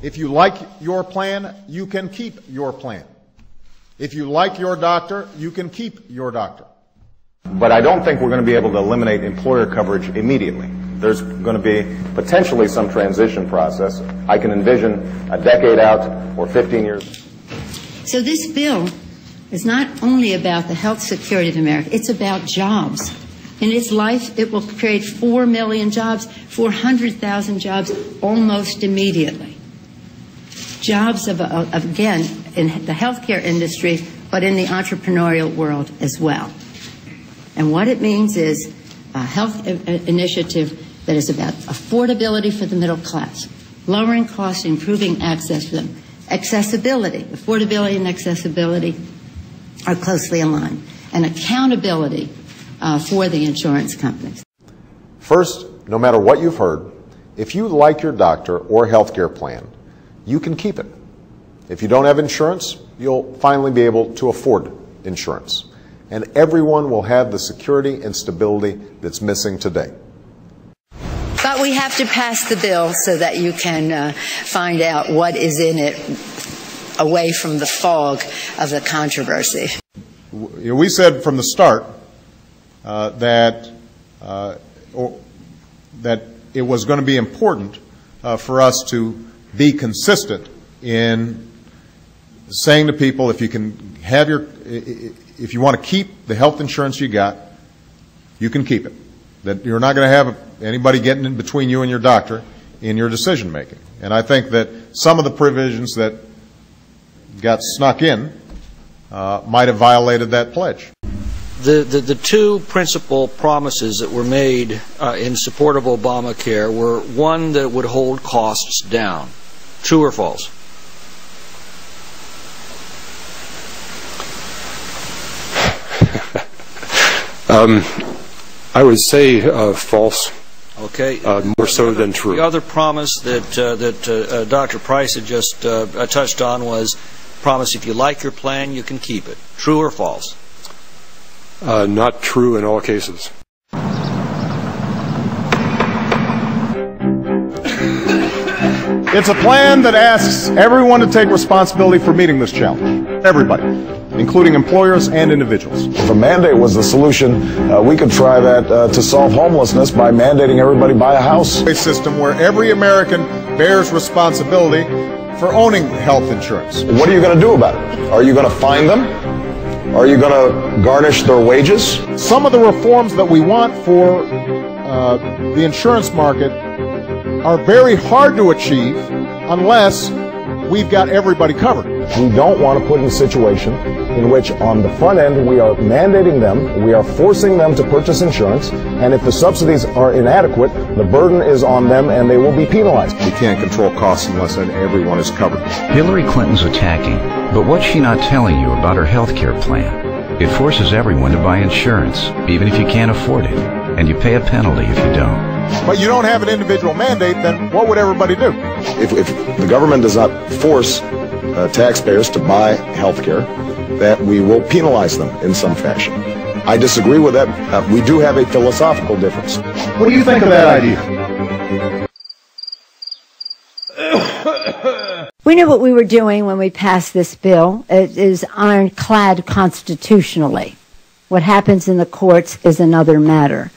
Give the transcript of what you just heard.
If you like your plan, you can keep your plan. If you like your doctor, you can keep your doctor. But I don't think we're going to be able to eliminate employer coverage immediately. There's going to be potentially some transition process. I can envision a decade out or 15 years. So this bill is not only about the health security of America, it's about jobs. In its life, it will create 4 million jobs, 400,000 jobs almost immediately. Jobs, again, in the healthcare industry, but in the entrepreneurial world as well. And what it means is a health initiative that is about affordability for the middle class, lowering costs, improving access to them. Accessibility, affordability and accessibility are closely aligned. And accountability for the insurance companies. First, no matter what you've heard, if you like your doctor or health care plan, you can keep it. If you don't have insurance, you'll finally be able to afford insurance. And everyone will have the security and stability that's missing today. But we have to pass the bill so that you can find out what is in it away from the fog of the controversy. We said from the start that it was going to be important for us to be consistent in saying to people, if you can have if you want to keep the health insurance you got, you can keep it. That you're not going to have anybody getting in between you and your doctor in your decision making. And I think that some of the provisions that got snuck in might have violated that pledge. The two principal promises that were made in support of Obamacare were, one, that it would hold costs down. True or false? I would say false. Okay. More so than true. The other promise that Dr. Price had just touched on was promise if you like your plan, you can keep it. True or false? Not true in all cases. It's a plan that asks everyone to take responsibility for meeting this challenge. Everybody, including employers and individuals. If a mandate was the solution, we could try that to solve homelessness by mandating everybody buy a house. A system where every American bears responsibility for owning health insurance. What are you going to do about it? Are you going to fine them? Are you going to garnish their wages? Some of the reforms that we want for the insurance market are very hard to achieve unless we've got everybody covered. We don't want to put in a situation in which on the front end we are mandating them, we are forcing them to purchase insurance, and if the subsidies are inadequate, the burden is on them and they will be penalized. We can't control costs unless everyone is covered. Hillary Clinton's attacking, but what's she not telling you about her health care plan? It forces everyone to buy insurance, even if you can't afford it, and you pay a penalty if you don't. But you don't have an individual mandate, then what would everybody do? If the government does not force taxpayers to buy health care, that we will penalize them in some fashion. I disagree with that. We do have a philosophical difference. What do you think of that idea? We knew what we were doing when we passed this bill. It is ironclad constitutionally. What happens in the courts is another matter.